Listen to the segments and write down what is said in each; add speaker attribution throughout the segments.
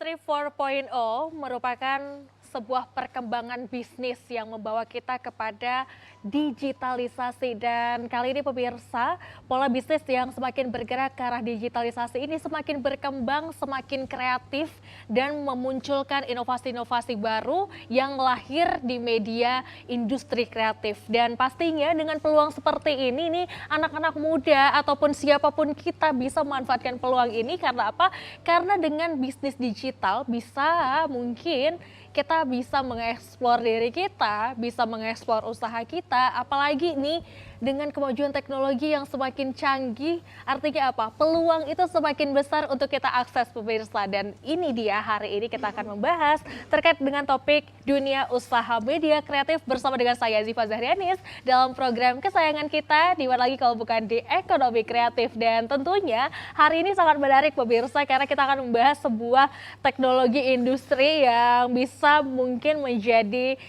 Speaker 1: Industri 4.0 merupakan sebuah perkembangan bisnis yang membawa kita kepada digitalisasi. Dan kali ini pemirsa, pola bisnis yang semakin bergerak ke arah digitalisasi ini semakin berkembang, semakin kreatif, dan memunculkan inovasi-inovasi baru yang lahir di media industri kreatif. Dan pastinya dengan peluang seperti ini nih, anak-anak muda ataupun siapapun kita bisa memanfaatkan peluang ini. Karena apa? Karena dengan bisnis digital bisa mungkin kita bisa mengeksplor diri kita, bisa mengeksplor usaha kita, apalagi nih dengan kemajuan teknologi yang semakin canggih, artinya apa? Peluang itu semakin besar untuk kita akses pemirsa. Dan ini dia hari ini kita akan membahas terkait dengan topik dunia usaha media kreatif bersama dengan saya Ziva Zahrianis dalam program kesayangan kita, di mana lagi kalau bukan di Ekonomi Kreatif. Dan tentunya hari ini sangat menarik pemirsa karena kita akan membahas sebuah teknologi industri yang bisa mungkin menjadi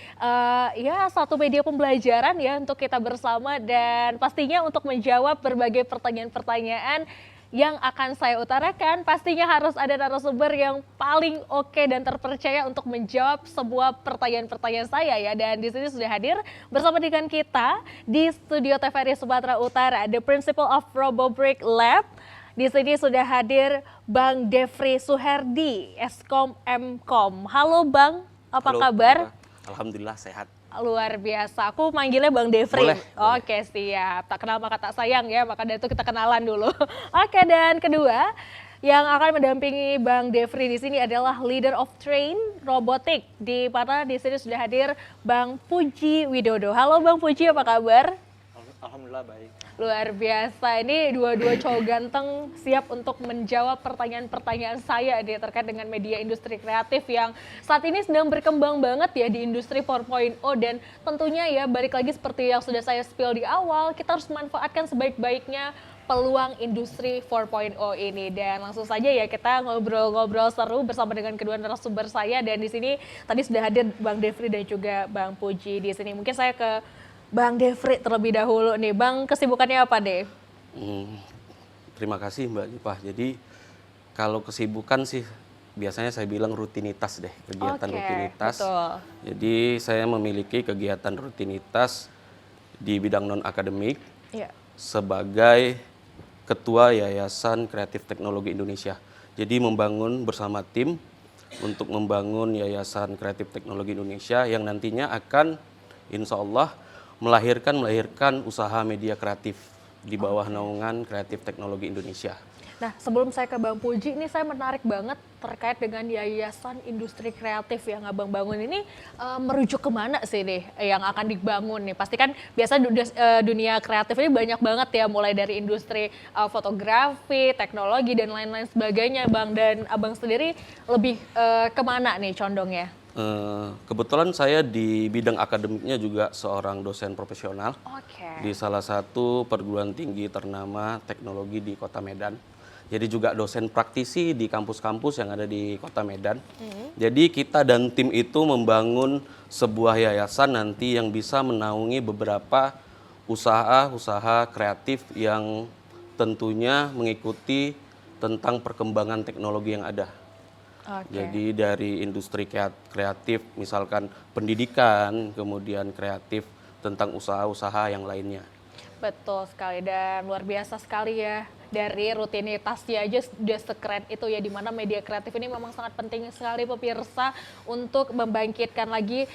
Speaker 1: ya satu media pembelajaran ya untuk kita bersama. Dan pastinya untuk menjawab berbagai pertanyaan-pertanyaan yang akan saya utarakan, pastinya harus ada narasumber yang paling oke dan terpercaya untuk menjawab sebuah pertanyaan-pertanyaan saya ya. Dan di sini sudah hadir bersama dengan kita di studio TVRI Sumatera Utara, The Principal of RoboBrick Lab. Di sini sudah hadir Bang Devri Suherdi, Eskom Mkom. Halo Bang, apa
Speaker 2: Halo,
Speaker 1: kabar?
Speaker 2: Alhamdulillah sehat.
Speaker 1: Luar biasa, aku manggilnya Bang Devri.
Speaker 2: Boleh.
Speaker 1: Oke, siap. Tak kenal maka tak sayang ya, maka dari itu kita kenalan dulu. Oke, dan kedua yang akan mendampingi Bang Devri di sini adalah Leader of Train Robotic, di mana di sini sudah hadir Bang Puji Widodo. Halo Bang Puji, apa kabar?
Speaker 2: Alhamdulillah baik.
Speaker 1: Luar biasa, ini dua-dua cowok ganteng siap untuk menjawab pertanyaan-pertanyaan saya deh terkait dengan media industri kreatif yang saat ini sedang berkembang banget ya di industri 4.0. Dan tentunya ya balik lagi seperti yang sudah saya spill di awal, kita harus memanfaatkan sebaik-baiknya peluang industri 4.0 ini. Dan langsung saja ya kita ngobrol-ngobrol seru bersama dengan kedua narasumber saya. Dan di sini tadi sudah hadir Bang Devri dan juga Bang Puji di sini. Mungkin saya ke Bang Devri terlebih dahulu nih. Bang, kesibukannya apa deh?
Speaker 2: Terima kasih Mbak Jipah. Jadi kalau kesibukan sih biasanya saya bilang rutinitas deh, kegiatan
Speaker 1: Oke,
Speaker 2: rutinitas.
Speaker 1: betul.
Speaker 2: Jadi saya memiliki kegiatan rutinitas di bidang non-akademik
Speaker 1: Iya.
Speaker 2: sebagai Ketua Yayasan Kreatif Teknologi Indonesia. Jadi membangun bersama tim untuk membangun Yayasan Kreatif Teknologi Indonesia yang nantinya akan insya Allah melahirkan usaha media kreatif di bawah naungan Kreatif Teknologi Indonesia.
Speaker 1: Nah, sebelum saya ke Bang Puji, ini saya menarik banget terkait dengan Yayasan Industri Kreatif yang Abang bangun ini merujuk kemana sih nih yang akan dibangun nih? Pasti kan biasa dunia kreatif ini banyak banget ya, mulai dari industri fotografi, teknologi, dan lain-lain sebagainya Bang. Dan Abang sendiri lebih kemana nih condongnya?
Speaker 2: Kebetulan saya di bidang akademiknya juga seorang dosen profesional di salah satu perguruan tinggi ternama teknologi di Kota Medan. Jadi juga dosen praktisi di kampus-kampus yang ada di Kota Medan. Jadi kita dan tim itu membangun sebuah yayasan nanti yang bisa menaungi beberapa usaha-usaha kreatif yang tentunya mengikuti tentang perkembangan teknologi yang ada. Jadi dari industri kreatif, misalkan pendidikan, kemudian kreatif tentang usaha-usaha yang lainnya.
Speaker 1: Betul sekali, dan luar biasa sekali ya. Dari rutinitasnya aja sudah sekeren itu ya, dimana media kreatif ini memang sangat penting sekali pemirsa untuk membangkitkan lagi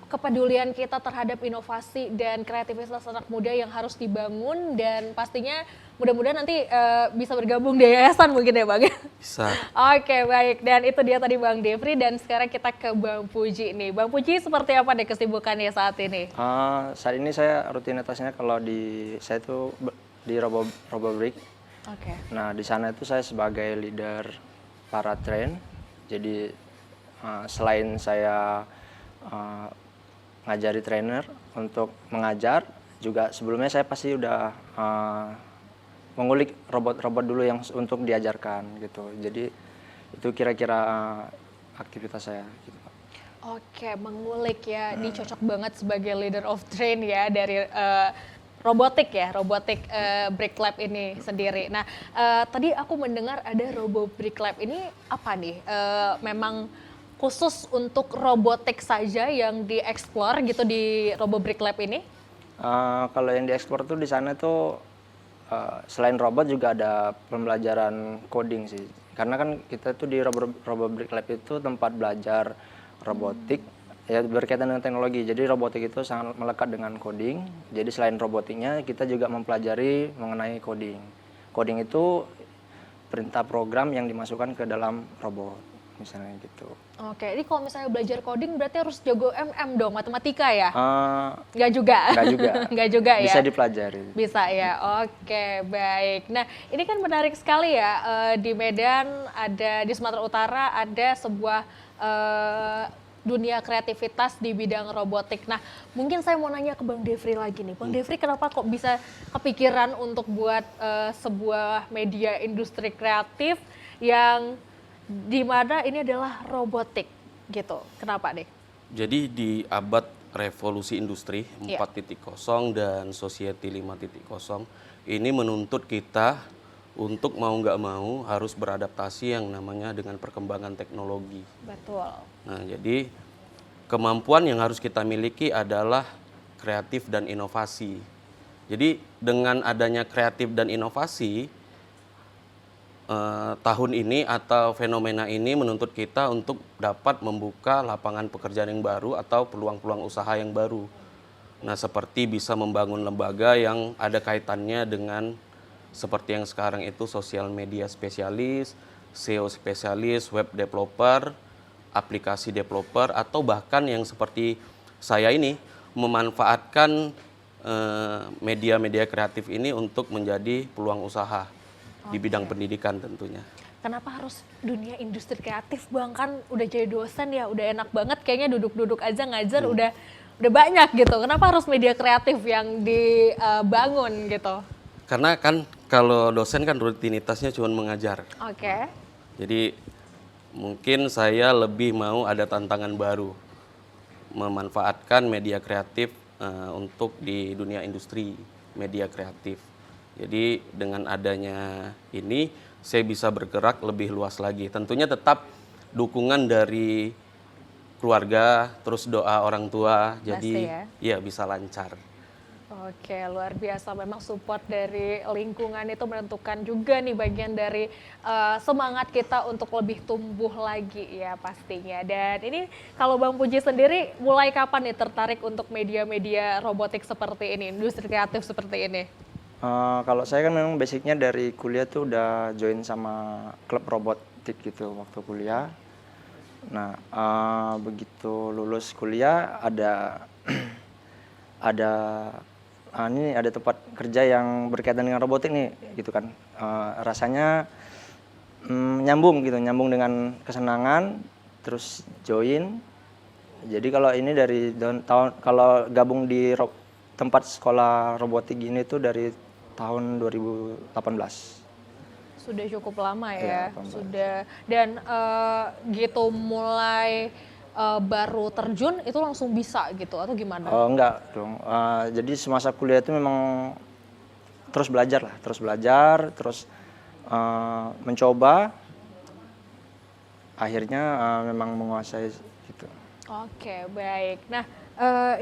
Speaker 1: kepedulian kita terhadap inovasi dan kreativitas anak muda yang harus dibangun. Dan pastinya mudah-mudahan nanti bisa bergabung di yayasan mungkin ya Bang.
Speaker 2: Bisa.
Speaker 1: Oke, baik, dan itu dia tadi Bang Devri, dan sekarang kita ke Bang Puji nih. Bang Puji, seperti apa deh kesibukannya saat ini?
Speaker 3: Saat ini saya rutinitasnya kalau saya tuh di RoboBrick.
Speaker 1: Oke.
Speaker 3: Nah, di sana itu saya sebagai leader para train. Jadi selain saya ngajari trainer untuk mengajar, juga sebelumnya saya pasti udah mengulik robot-robot dulu yang untuk diajarkan gitu. Jadi itu kira-kira aktivitas saya gitu.
Speaker 1: Oke, mengulik ya. Ini cocok banget sebagai leader of train ya dari robotik ya, robotik Brick Lab ini sendiri. Nah, tadi aku mendengar ada Robo Brick Lab ini apa nih? Memang khusus untuk robotik saja yang dieksplor gitu di Robo Brick Lab ini?
Speaker 3: Kalau yang dieksplor tuh di sana tuh selain robot juga ada pembelajaran coding sih. Karena kan kita tuh di Robo Brick Lab itu tempat belajar robotik ya berkaitan dengan teknologi. Jadi robotik itu sangat melekat dengan coding. Jadi selain robotiknya kita juga mempelajari mengenai coding. Coding itu perintah program yang dimasukkan ke dalam robot, misalnya gitu.
Speaker 1: Oke, ini kalau misalnya belajar coding berarti harus jago dong, matematika ya?
Speaker 3: Nggak
Speaker 1: juga. Nggak juga ya?
Speaker 3: Bisa dipelajari.
Speaker 1: Bisa ya, oke baik. Nah ini kan menarik sekali ya, di Medan ada, di Sumatera Utara ada sebuah dunia kreativitas di bidang robotik. Nah mungkin saya mau nanya ke Bang Devri lagi nih. Bang Devri kenapa kok bisa kepikiran untuk buat sebuah media industri kreatif yang di mana ini adalah robotik gitu? Kenapa deh?
Speaker 2: Jadi di abad revolusi industri 4.0 dan society 5.0 ini menuntut kita untuk mau nggak mau harus beradaptasi yang namanya dengan perkembangan teknologi.
Speaker 1: Betul.
Speaker 2: Nah, jadi kemampuan yang harus kita miliki adalah kreatif dan inovasi. Jadi dengan adanya kreatif dan inovasi, tahun ini atau fenomena ini menuntut kita untuk dapat membuka lapangan pekerjaan yang baru atau peluang-peluang usaha yang baru. Nah, seperti bisa membangun lembaga yang ada kaitannya dengan seperti yang sekarang itu sosial media spesialis, SEO spesialis, web developer, aplikasi developer, atau bahkan yang seperti saya ini memanfaatkan media-media kreatif ini untuk menjadi peluang usaha di bidang pendidikan tentunya.
Speaker 1: Kenapa harus dunia industri kreatif, Bang? Kan udah jadi dosen ya, udah enak banget kayaknya duduk-duduk aja ngajar udah banyak gitu. Kenapa harus media kreatif yang dibangun gitu?
Speaker 2: Karena kan kalau dosen kan rutinitasnya cuma mengajar.
Speaker 1: Oke.
Speaker 2: Jadi mungkin saya lebih mau ada tantangan baru, memanfaatkan media kreatif untuk di dunia industri media kreatif. Jadi dengan adanya ini saya bisa bergerak lebih luas lagi. Tentunya tetap dukungan dari keluarga, terus doa orang tua, jadi ya bisa lancar.
Speaker 1: Oke, luar biasa. Memang support dari lingkungan itu menentukan juga nih bagian dari semangat kita untuk lebih tumbuh lagi ya pastinya. Dan ini kalau Bang Puji sendiri mulai kapan nih tertarik untuk media-media robotik seperti ini, industri kreatif seperti ini?
Speaker 3: Kalau saya kan memang basicnya dari kuliah tuh udah join sama klub robotik gitu waktu kuliah. Nah, begitu lulus kuliah ini ada tempat kerja yang berkaitan dengan robotik nih gitu kan. Rasanya nyambung dengan kesenangan, terus join. Jadi kalau ini dari tahun, kalau gabung di tempat sekolah robotik gini tuh dari tahun 2018.
Speaker 1: Sudah cukup lama ya,
Speaker 3: 18.
Speaker 1: sudah. Dan gitu mulai baru terjun itu langsung bisa gitu atau gimana?
Speaker 3: Enggak dong. Jadi semasa kuliah itu memang terus belajar, terus mencoba. Akhirnya memang menguasai gitu.
Speaker 1: Oke, baik. Nah,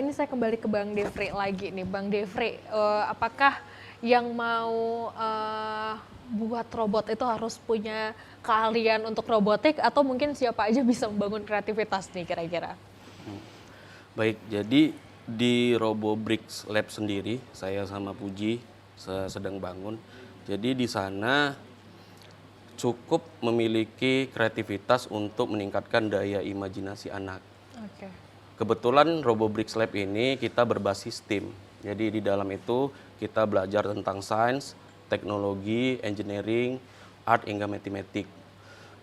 Speaker 1: ini saya kembali ke Bang Devri lagi nih. Bang Devri, apakah yang mau buat robot itu harus punya keahlian untuk robotik atau mungkin siapa aja bisa membangun kreativitas nih kira-kira?
Speaker 2: Baik, jadi di Robo Bricks Lab sendiri saya sama Puji sedang bangun. Jadi di sana cukup memiliki kreativitas untuk meningkatkan daya imajinasi anak.
Speaker 1: Oke.
Speaker 2: Kebetulan Robo Bricks Lab ini kita berbasis STEAM. Jadi di dalam itu kita belajar tentang sains, teknologi, engineering, art hingga matematik.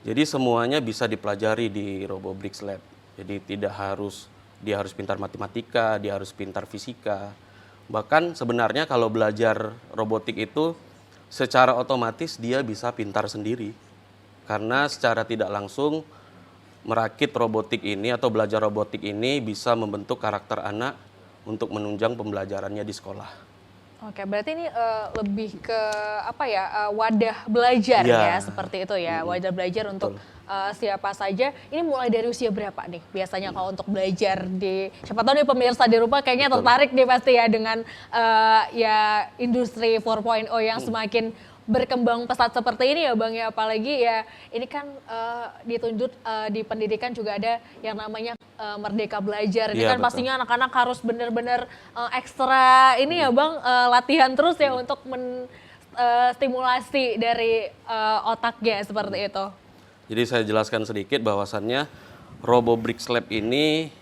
Speaker 2: Jadi semuanya bisa dipelajari di Robo Bricks Lab. Jadi dia harus pintar matematika, dia harus pintar fisika. Bahkan sebenarnya kalau belajar robotik itu secara otomatis dia bisa pintar sendiri. Karena secara tidak langsung merakit robotik ini atau belajar robotik ini bisa membentuk karakter anak untuk menunjang pembelajarannya di sekolah.
Speaker 1: Oke, berarti ini lebih ke apa ya, wadah belajar ya, seperti itu ya, wadah belajar untuk siapa saja. Ini mulai dari usia berapa nih biasanya kalau untuk belajar di, siapa tahu nih pemirsa di rumah kayaknya tertarik nih pasti ya dengan ya industri 4.0 yang semakin berkembang pesat seperti ini ya Bang ya, apalagi ya ini kan dituntut di pendidikan juga ada yang namanya Merdeka Belajar. Ini kan pastinya anak-anak harus benar-benar ekstra ini ya Bang, latihan terus ya untuk stimulasi dari otaknya seperti itu.
Speaker 2: Jadi saya jelaskan sedikit bahwasannya RoboBricks Lab ini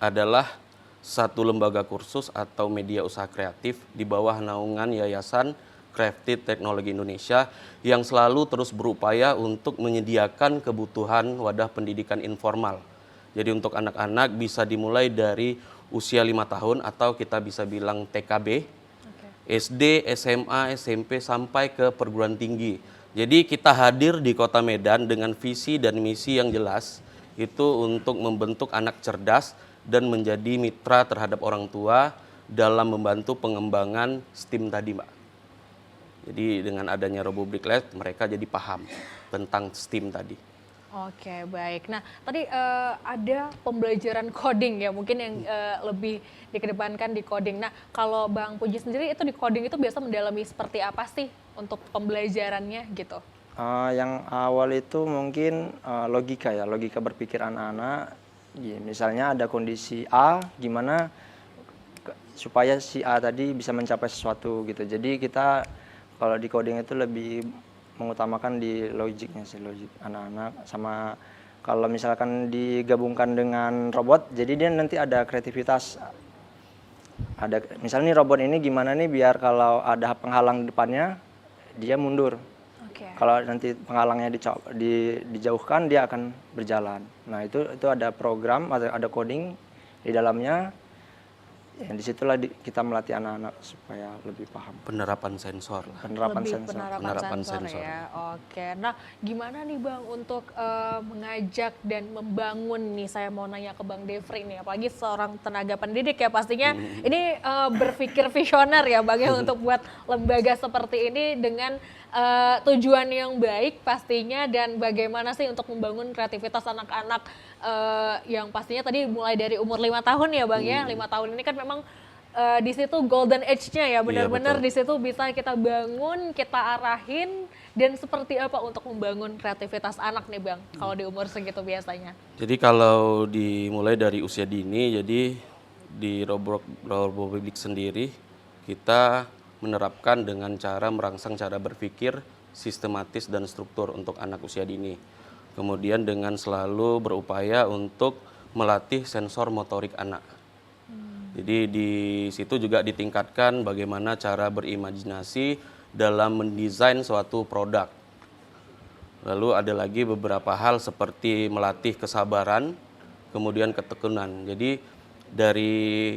Speaker 2: adalah satu lembaga kursus atau media usaha kreatif di bawah naungan Yayasan Crafted Teknologi Indonesia yang selalu terus berupaya untuk menyediakan kebutuhan wadah pendidikan informal. Jadi untuk anak-anak bisa dimulai dari usia 5 tahun atau kita bisa bilang TKB, SD, SMA, SMP sampai ke perguruan tinggi. Jadi kita hadir di Kota Medan dengan visi dan misi yang jelas itu untuk membentuk anak cerdas dan menjadi mitra terhadap orang tua dalam membantu pengembangan STEAM tadi, Mbak. Jadi dengan adanya RoboBricks Lab mereka jadi paham tentang STEAM tadi.
Speaker 1: Oke, baik. Nah, tadi ada pembelajaran coding ya, mungkin yang lebih dikedepankan di coding. Nah, kalau Bang Puji sendiri itu di coding itu biasa mendalami seperti apa sih untuk pembelajarannya gitu?
Speaker 3: Yang awal itu mungkin logika ya, logika berpikir anak-anak. Ya, misalnya ada kondisi A, gimana supaya si A tadi bisa mencapai sesuatu gitu. Jadi kita kalau di coding itu lebih mengutamakan di logiknya sih, logik anak-anak. Sama kalau misalkan digabungkan dengan robot, jadi dia nanti ada kreativitas. Ada misalnya nih robot ini gimana nih biar kalau ada penghalang di depannya dia mundur. Kalau nanti penghalangnya dijauhkan dia akan berjalan. Nah itu ada program, ada coding di dalamnya. Ya, disitulah kita melatih anak-anak supaya lebih paham.
Speaker 2: Penerapan sensor.
Speaker 1: Penerapan sensor ya. Oke. Nah, gimana nih Bang untuk mengajak dan membangun nih, saya mau nanya ke Bang Devri nih, apalagi seorang tenaga pendidik ya pastinya ini berpikir visioner ya Bang ya untuk buat lembaga seperti ini dengan tujuan yang baik pastinya, dan bagaimana sih untuk membangun kreativitas anak-anak yang pastinya tadi mulai dari umur 5 tahun ya Bang ya. 5 tahun ini kan memang di situ golden age-nya ya, benar-benar di situ bisa kita bangun, kita arahin, dan seperti apa untuk membangun kreativitas anak nih Bang kalau di umur segitu biasanya.
Speaker 2: Jadi kalau dimulai dari usia dini, jadi di RoboBricks sendiri kita menerapkan dengan cara merangsang cara berpikir sistematis dan struktur untuk anak usia dini. Kemudian dengan selalu berupaya untuk melatih sensor motorik anak. Jadi di situ juga ditingkatkan bagaimana cara berimajinasi dalam mendesain suatu produk. Lalu ada lagi beberapa hal seperti melatih kesabaran, kemudian ketekunan. Jadi dari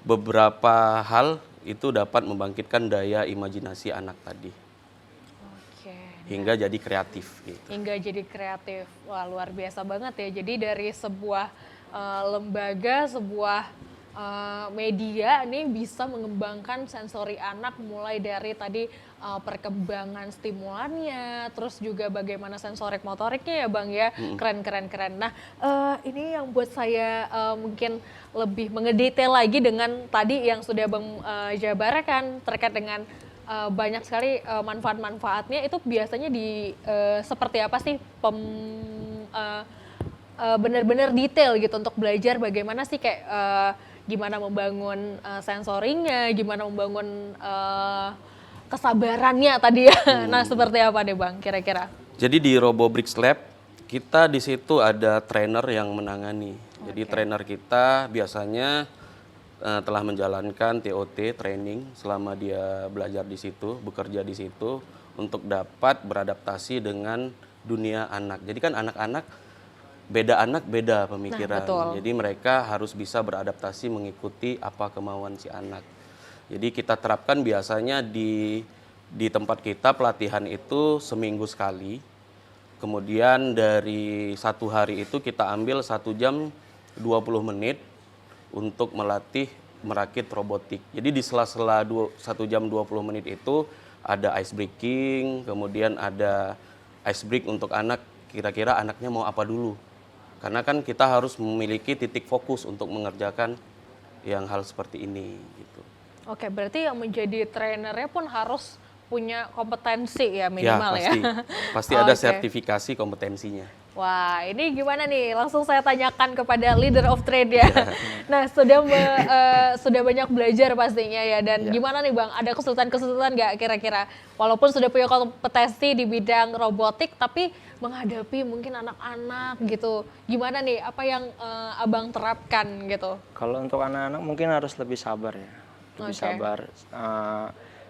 Speaker 2: beberapa hal itu dapat membangkitkan daya imajinasi anak tadi. Hingga jadi kreatif. Gitu.
Speaker 1: Hingga jadi kreatif. Wah, luar biasa banget ya. Jadi dari sebuah lembaga, sebuah media ini bisa mengembangkan sensori anak mulai dari tadi perkembangan stimulannya, terus juga bagaimana sensorik motoriknya ya Bang ya. Keren. Nah, ini yang buat saya mungkin lebih mengedetail lagi dengan tadi yang sudah Bang jabarkan terkait dengan banyak sekali manfaat-manfaatnya. Itu biasanya di seperti apa sih benar-benar detail gitu untuk belajar bagaimana sih kayak gimana membangun sensoringnya, gimana membangun kesabarannya tadi ya. Nah, seperti apa deh Bang kira-kira?
Speaker 2: Jadi di RoboBricks Lab kita di situ ada trainer yang menangani. Jadi trainer kita biasanya telah menjalankan TOT training selama dia belajar di situ, bekerja di situ untuk dapat beradaptasi dengan dunia anak. Jadi kan anak-anak beda pemikiran.
Speaker 1: Nah,
Speaker 2: jadi mereka harus bisa beradaptasi mengikuti apa kemauan si anak. Jadi kita terapkan biasanya di tempat kita pelatihan itu seminggu sekali. Kemudian dari satu hari itu kita ambil 1 jam 20 menit untuk melatih merakit robotik. Jadi di sela-sela 1 jam 20 menit itu ada ice breaking, kemudian ada ice break untuk anak, kira-kira anaknya mau apa dulu. Karena kan kita harus memiliki titik fokus untuk mengerjakan yang hal seperti ini gitu.
Speaker 1: Oke, berarti yang menjadi trainernya pun harus punya kompetensi ya minimal ya.
Speaker 2: Pasti. Pasti ada
Speaker 1: Oke.
Speaker 2: sertifikasi kompetensinya.
Speaker 1: Wah, ini gimana nih? Langsung saya tanyakan kepada leader of trade ya. Nah, sudah banyak belajar pastinya ya. Dan gimana nih Bang? Ada kesulitan-kesulitan nggak kira-kira? Walaupun sudah punya kompetensi di bidang robotik, tapi menghadapi mungkin anak-anak gitu. Gimana nih? Apa yang Abang terapkan gitu?
Speaker 3: Kalau untuk anak-anak mungkin harus lebih sabar ya, lebih
Speaker 1: Oke.
Speaker 3: sabar.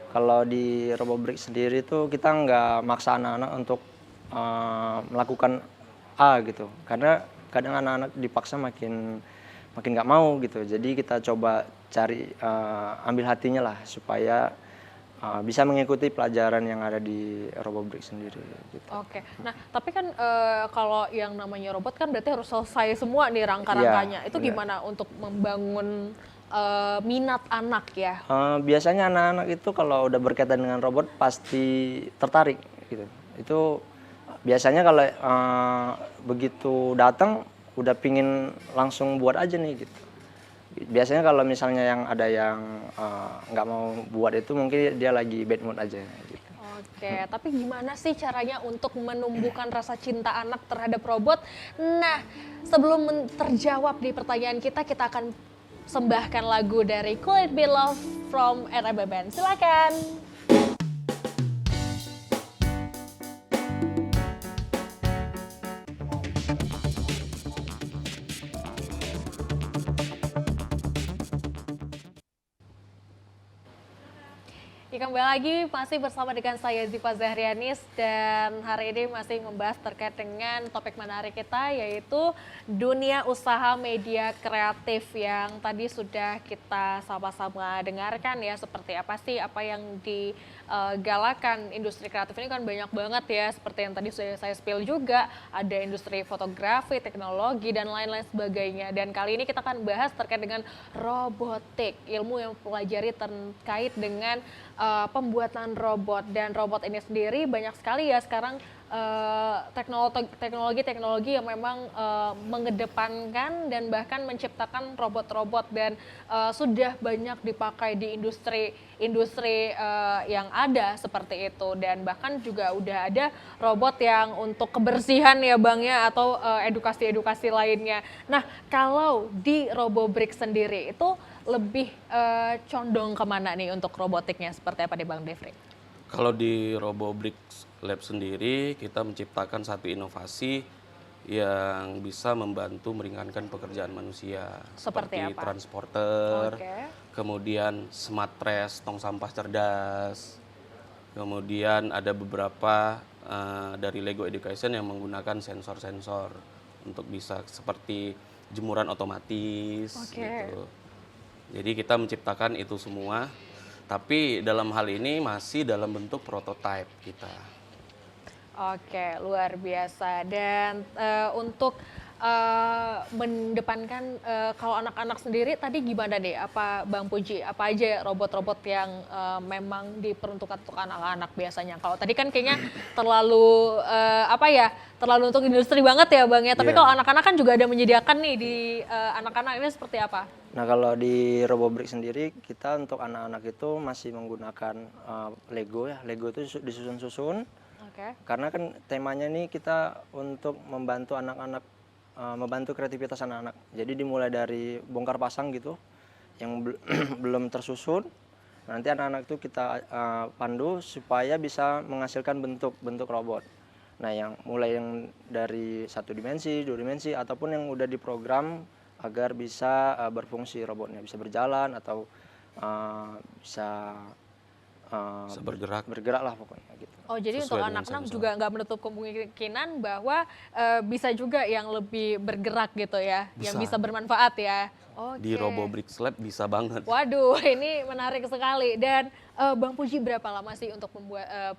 Speaker 3: Kalau di RoboBreak sendiri tuh kita nggak maksa anak-anak untuk melakukan A gitu, karena kadang anak-anak dipaksa makin nggak mau gitu. Jadi kita coba cari ambil hatinya lah supaya bisa mengikuti pelajaran yang ada di RoboBreak sendiri gitu.
Speaker 1: Oke. Nah, tapi kan kalau yang namanya robot kan berarti harus selesai semua nih rangka-rangkanya.
Speaker 3: Iya,
Speaker 1: Itu
Speaker 3: benar.
Speaker 1: gimana untuk membangun minat anak ya?
Speaker 3: Biasanya anak-anak itu kalau udah berkaitan dengan robot pasti tertarik gitu. Itu biasanya kalau begitu datang udah pingin langsung buat aja nih gitu. Biasanya kalau misalnya yang ada yang nggak mau buat itu mungkin dia lagi bad mood aja gitu.
Speaker 1: Oke, tapi gimana sih caranya untuk menumbuhkan rasa cinta anak terhadap robot? Nah, sebelum terjawab di pertanyaan kita akan sembahkan lagu dari Could It Be Love from RRB Band. Silakan. Ya, kembali lagi masih bersama dengan saya Ziva Zahrianis dan hari ini masih membahas terkait dengan topik menarik kita yaitu dunia usaha media kreatif yang tadi sudah kita sama-sama dengarkan ya, seperti apa sih apa yang digalakan industri kreatif ini kan banyak banget ya, seperti yang tadi sudah saya spill juga, ada industri fotografi, teknologi dan lain-lain sebagainya. Dan kali ini kita akan bahas terkait dengan robotik, ilmu yang pelajari terkait dengan pembuatan robot. Dan robot ini sendiri banyak sekali ya sekarang teknologi yang memang mengedepankan dan bahkan menciptakan robot-robot dan sudah banyak dipakai di industri yang ada seperti itu. Dan bahkan juga udah ada robot yang untuk kebersihan ya Bang ya, atau edukasi-edukasi lainnya. Nah, kalau di RoboBreak sendiri itu lebih condong kemana nih untuk robotiknya, seperti apa nih Bang Devri?
Speaker 2: Kalau di RoboBreak Lab sendiri, kita menciptakan satu inovasi yang bisa membantu meringankan pekerjaan manusia.
Speaker 1: Seperti apa?
Speaker 2: Transporter,
Speaker 1: Oke.
Speaker 2: kemudian smart trash, tong sampah cerdas, kemudian ada beberapa dari Lego Education yang menggunakan sensor-sensor untuk bisa seperti jemuran otomatis
Speaker 1: Oke.
Speaker 2: gitu. Jadi kita menciptakan itu semua, tapi dalam hal ini masih dalam bentuk prototype kita.
Speaker 1: Oke, luar biasa. Dan untuk mendepankan kalau anak-anak sendiri tadi gimana deh? Apa Bang Puji? Apa aja robot-robot yang memang diperuntukkan untuk anak-anak biasanya? Kalau tadi kan kayaknya terlalu terlalu untuk industri banget ya Bang ya. Tapi kalau anak-anak kan juga ada menyediakan nih di anak-anak ini seperti apa?
Speaker 3: Nah, kalau di RoboBreak sendiri kita untuk anak-anak itu masih menggunakan Lego ya. Lego itu disusun-susun.
Speaker 1: Oke.
Speaker 3: Karena kan temanya nih kita untuk membantu anak-anak, membantu kreativitas anak-anak. Jadi dimulai dari bongkar pasang gitu, yang belum tersusun. Nanti anak-anak itu kita pandu supaya bisa menghasilkan bentuk robot. Nah, yang dari 1 dimensi, 2 dimensi, ataupun yang udah diprogram agar bisa berfungsi robotnya, bisa berjalan atau bisa
Speaker 2: bisa bergerak.
Speaker 3: Bergerak lah pokoknya gitu.
Speaker 1: Oh, jadi
Speaker 2: Sesuai
Speaker 1: untuk
Speaker 2: dengan
Speaker 1: anak-anak
Speaker 2: sensor.
Speaker 1: juga nggak menutup kemungkinan bahwa bisa juga yang lebih bergerak gitu ya, yang
Speaker 2: Bisa.
Speaker 1: bisa bermanfaat ya. Oke.
Speaker 2: Di RoboBricks Lab bisa banget.
Speaker 1: Waduh, ini menarik sekali. Dan Bang Puji, berapa lama sih untuk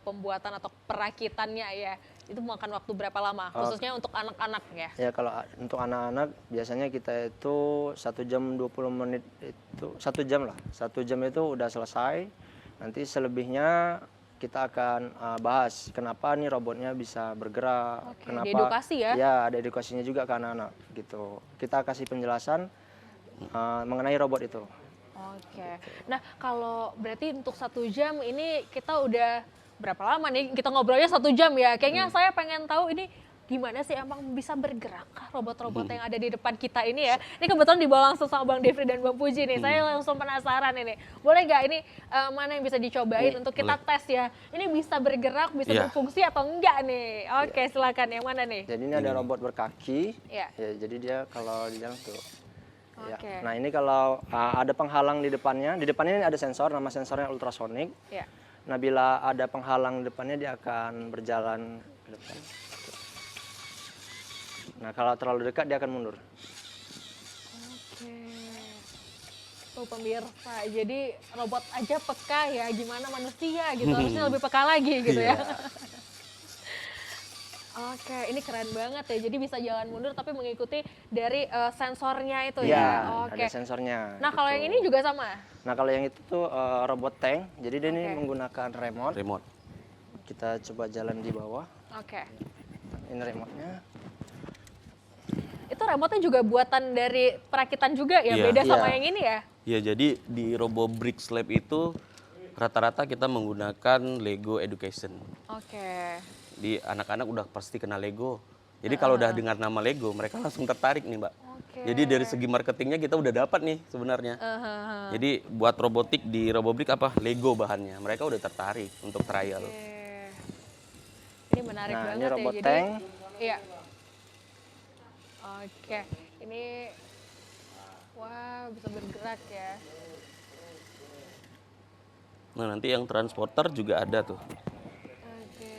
Speaker 1: pembuatan atau perakitannya ya? Itu memakan waktu berapa lama? Khususnya untuk anak-anak ya?
Speaker 3: Ya kalau untuk anak-anak biasanya kita itu 1 jam 20 menit itu 1 jam lah. 1 jam itu udah selesai. Nanti selebihnya kita akan bahas kenapa nih robotnya bisa bergerak,
Speaker 1: Oke,
Speaker 3: kenapa.
Speaker 1: diedukasi ya?
Speaker 3: Ya, ada edukasinya juga ke anak-anak gitu. Kita kasih penjelasan mengenai robot itu.
Speaker 1: Oke. Nah, kalau berarti untuk 1 jam ini kita udah berapa lama nih kita ngobrolnya 1 jam ya? Kayaknya saya pengen tahu ini gimana sih emang bisa bergerak robot-robot yang ada di depan kita ini ya? Ini kebetulan dibawa langsung sama Bang Devri dan Bang Puji nih. Saya langsung penasaran ini. Boleh nggak ini mana yang bisa dicobain untuk kita tes ya? Ini bisa bergerak, bisa
Speaker 2: Iya.
Speaker 1: berfungsi atau enggak nih? Oke, silakan yang mana nih?
Speaker 3: Jadi ini ada robot berkaki.
Speaker 1: Ya.
Speaker 3: Ya, jadi dia kalau di jalan tuh. Ya.
Speaker 1: Oke.
Speaker 3: Nah ini kalau ada penghalang di depannya ini ada sensor, nama sensornya ultrasonik.
Speaker 1: Ya.
Speaker 3: Nah bila ada penghalang di depannya dia akan berjalan ke depan. Nah kalau terlalu dekat dia akan mundur.
Speaker 1: Oke. Tuh pemirsa, jadi robot aja peka ya, gimana manusia gitu, harusnya lebih peka lagi gitu ya. Oke, ini keren banget ya, jadi bisa jalan mundur tapi mengikuti dari sensornya itu
Speaker 3: Iya,
Speaker 1: ya. Oke.
Speaker 3: ada sensornya.
Speaker 1: Nah kalau
Speaker 3: gitu.
Speaker 1: yang ini juga sama?
Speaker 3: Nah kalau yang itu tuh robot tank, jadi dia ini
Speaker 1: Oke.
Speaker 3: menggunakan remote.
Speaker 2: Remote.
Speaker 3: Kita coba jalan di bawah.
Speaker 1: Oke.
Speaker 3: Ini remote-nya.
Speaker 1: Itu remote-nya juga buatan dari perakitan juga ya,
Speaker 2: Iya.
Speaker 1: beda sama
Speaker 3: Iya.
Speaker 1: yang ini ya?
Speaker 2: Ya, jadi di RoboBricks Lab itu rata-rata kita menggunakan Lego Education.
Speaker 1: Oke.
Speaker 2: Di anak-anak udah pasti kenal Lego. Jadi kalau udah dengar nama Lego, mereka langsung tertarik nih, Mbak.
Speaker 1: Oke.
Speaker 2: Jadi dari segi marketingnya kita udah dapat nih sebenarnya. Jadi buat robotik di RoboBricks apa? Lego bahannya. Mereka udah tertarik untuk trial.
Speaker 1: Oke. Ini menarik
Speaker 3: Nah,
Speaker 1: banget
Speaker 3: ini robot
Speaker 1: ya.
Speaker 3: tank.
Speaker 1: Iya. Oke. Ini wow, bisa bergerak ya.
Speaker 2: Nah, nanti yang transporter juga ada tuh.
Speaker 1: Oke.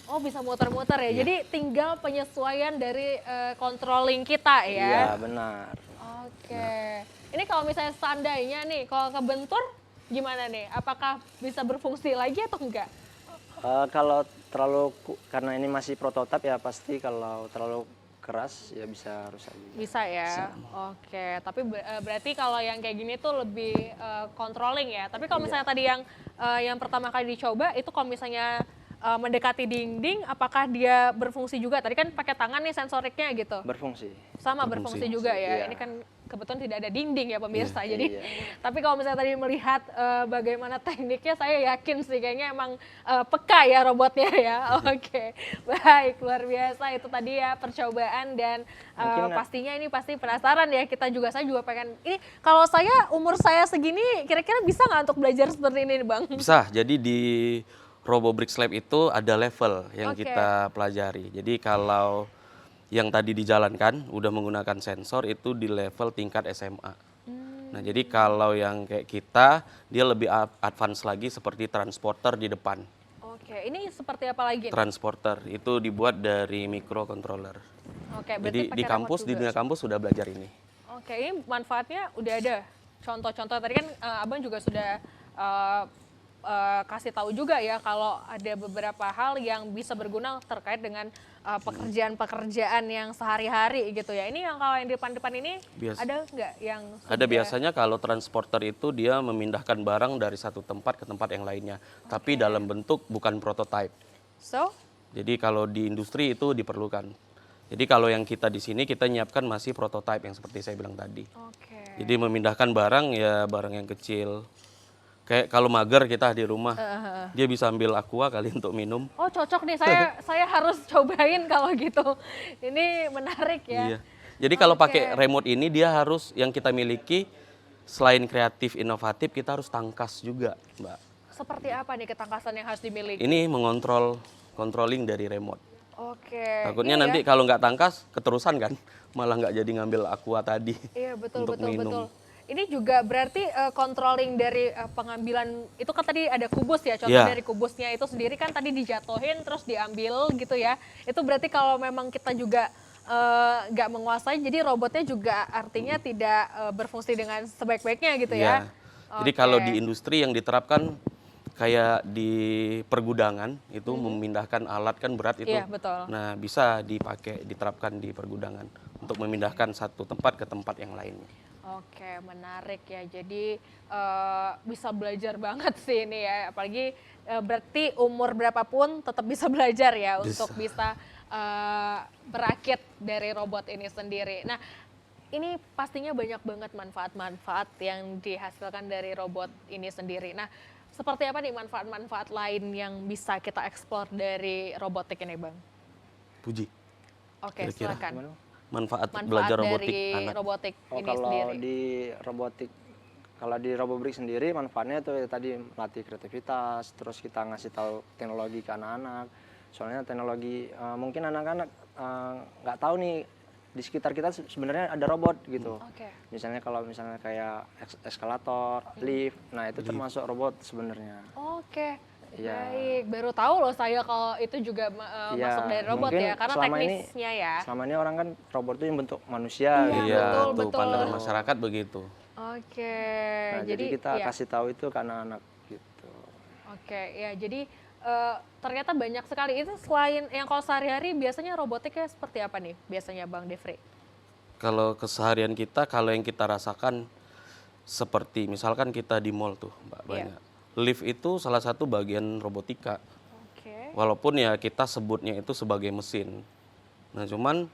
Speaker 1: Oh, bisa muter-muter ya. Jadi tinggal penyesuaian dari controlling kita
Speaker 3: Iya
Speaker 1: ya.
Speaker 3: benar.
Speaker 1: Oke. Ini kalau misalnya seandainya nih, kalau kebentur gimana nih? Apakah bisa berfungsi lagi atau enggak?
Speaker 3: Kalau terlalu karena ini masih prototipe ya pasti kalau terlalu keras ya bisa rusak juga.
Speaker 1: Bisa ya. Oke. Tapi berarti kalau yang kayak gini tuh lebih controlling ya. Tapi kalau misalnya tadi yang pertama kali dicoba itu kalau misalnya mendekati dinding, apakah dia berfungsi juga? Tadi kan pakai tangan nih sensoriknya gitu.
Speaker 3: Berfungsi.
Speaker 1: Sama berfungsi juga ya.
Speaker 3: Iya.
Speaker 1: Ini kan kebetulan tidak ada dinding ya pemirsa.
Speaker 3: Iya.
Speaker 1: Jadi
Speaker 3: Iya.
Speaker 1: tapi kalau misalnya tadi melihat bagaimana tekniknya, saya yakin sih kayaknya emang peka ya robotnya ya. Oke. Baik, luar biasa itu tadi ya percobaan dan pastinya ini pasti penasaran ya. Saya juga pengen. Ini kalau umur saya segini kira-kira bisa nggak untuk belajar seperti ini nih, Bang?
Speaker 2: Bisa. Jadi di RoboBricks Lab itu ada level yang
Speaker 1: Oke.
Speaker 2: kita pelajari. Jadi kalau yang tadi dijalankan udah menggunakan sensor itu di level tingkat SMA. Nah, jadi kalau yang kayak kita dia lebih advance lagi seperti transporter di depan.
Speaker 1: Oke, ini seperti apa lagi nih?
Speaker 2: Transporter itu dibuat dari microcontroller.
Speaker 1: Oke,
Speaker 2: Jadi
Speaker 1: berarti
Speaker 2: di
Speaker 1: pakai
Speaker 2: kampus,
Speaker 1: remote
Speaker 2: di
Speaker 1: juga.
Speaker 2: dunia kampus sudah belajar ini.
Speaker 1: Oke, ini manfaatnya udah ada. Contoh-contoh tadi kan Abang juga sudah kasih tahu juga ya kalau ada beberapa hal yang bisa berguna terkait dengan pekerjaan-pekerjaan yang sehari-hari gitu ya. Ini yang kalau yang di depan-depan ini ada nggak yang
Speaker 2: Ada biasanya kalau transporter itu dia memindahkan barang dari satu tempat ke tempat yang lainnya, tapi dalam bentuk bukan prototype.
Speaker 1: So,
Speaker 2: Jadi kalau di industri itu diperlukan. Jadi kalau yang kita di sini kita nyiapkan masih prototype yang seperti saya bilang tadi.
Speaker 1: oke.
Speaker 2: Jadi memindahkan barang ya barang yang kecil. Kayak kalau mager kita di rumah, dia bisa ambil aqua kali untuk minum.
Speaker 1: Oh, cocok nih saya harus cobain kalau gitu. Ini menarik ya.
Speaker 2: Iya. Jadi kalau
Speaker 1: Oke.
Speaker 2: pakai remote ini dia harus yang kita miliki selain kreatif inovatif kita harus tangkas juga, Mbak.
Speaker 1: Seperti apa nih ketangkasan yang harus dimiliki?
Speaker 2: Ini controlling dari remote.
Speaker 1: Oke.
Speaker 2: Takutnya
Speaker 1: Iya
Speaker 2: nanti
Speaker 1: ya.
Speaker 2: kalau nggak tangkas keterusan kan, malah nggak jadi ngambil aqua tadi
Speaker 1: Iya betul
Speaker 2: untuk
Speaker 1: betul
Speaker 2: minum.
Speaker 1: betul. ini juga berarti controlling dari pengambilan itu kan tadi ada kubus ya, contoh
Speaker 2: Iya.
Speaker 1: dari kubusnya itu sendiri kan tadi dijatuhin terus diambil gitu ya. Itu berarti kalau memang kita juga nggak menguasai, jadi robotnya juga artinya tidak berfungsi dengan sebaik-baiknya gitu ya.
Speaker 2: Iya. Jadi kalau
Speaker 1: Oke.
Speaker 2: di industri yang diterapkan kayak di pergudangan itu memindahkan alat kan berat itu.
Speaker 1: Iya, betul.
Speaker 2: Nah, bisa dipakai diterapkan di pergudangan untuk memindahkan satu tempat ke tempat yang lainnya.
Speaker 1: Oke, menarik ya. Jadi bisa belajar banget sih ini ya. Apalagi berarti umur berapapun tetap bisa belajar ya untuk bisa berakit dari robot ini sendiri. Nah, ini pastinya banyak banget manfaat-manfaat yang dihasilkan dari robot ini sendiri. Nah, seperti apa nih manfaat-manfaat lain yang bisa kita eksplor dari robotik ini, Bang?
Speaker 2: Puji.
Speaker 1: Oke,
Speaker 2: Kira-kira
Speaker 1: silakan.
Speaker 2: manfaat
Speaker 1: Manfaat
Speaker 2: belajar robotik
Speaker 1: dari
Speaker 2: anak.
Speaker 1: robotik
Speaker 3: Oh,
Speaker 1: ini
Speaker 3: kalau
Speaker 1: sendiri.
Speaker 3: di robotik, kalau di Robobrick sendiri manfaatnya tuh ya tadi melatih kreativitas, terus kita ngasih tahu teknologi ke anak-anak. Soalnya teknologi mungkin anak-anak nggak tahu nih di sekitar kita sebenarnya ada robot gitu.
Speaker 1: Oke.
Speaker 3: Misalnya kalau misalnya kayak eskalator, lift, nah itu termasuk robot sebenarnya.
Speaker 1: Oke,
Speaker 3: Iya.
Speaker 1: baik. Baru tahu loh saya kalau itu juga
Speaker 3: Iya,
Speaker 1: masuk dari robot
Speaker 3: mungkin
Speaker 1: ya, karena
Speaker 3: selama
Speaker 1: teknisnya ya.
Speaker 3: Selama ini orang kan robot itu yang bentuk manusia
Speaker 1: Iya,
Speaker 3: gitu.
Speaker 2: Iya,
Speaker 1: betul,
Speaker 2: tuh
Speaker 1: betul.
Speaker 2: pandangan masyarakat begitu.
Speaker 1: Oke,
Speaker 3: Nah, jadi kita
Speaker 1: ya.
Speaker 3: kasih tahu itu ke anak-anak gitu.
Speaker 1: Oke, ya jadi ternyata banyak sekali. Itu selain yang kalau sehari-hari biasanya robotiknya seperti apa nih biasanya Bang Devri?
Speaker 2: Kalau keseharian kita, kalau yang kita rasakan seperti misalkan kita di mall tuh, Mbak,
Speaker 1: Iya.
Speaker 2: banyak. Lift itu salah satu bagian robotika.
Speaker 1: Oke.
Speaker 2: Walaupun ya kita sebutnya itu sebagai mesin. Nah, cuman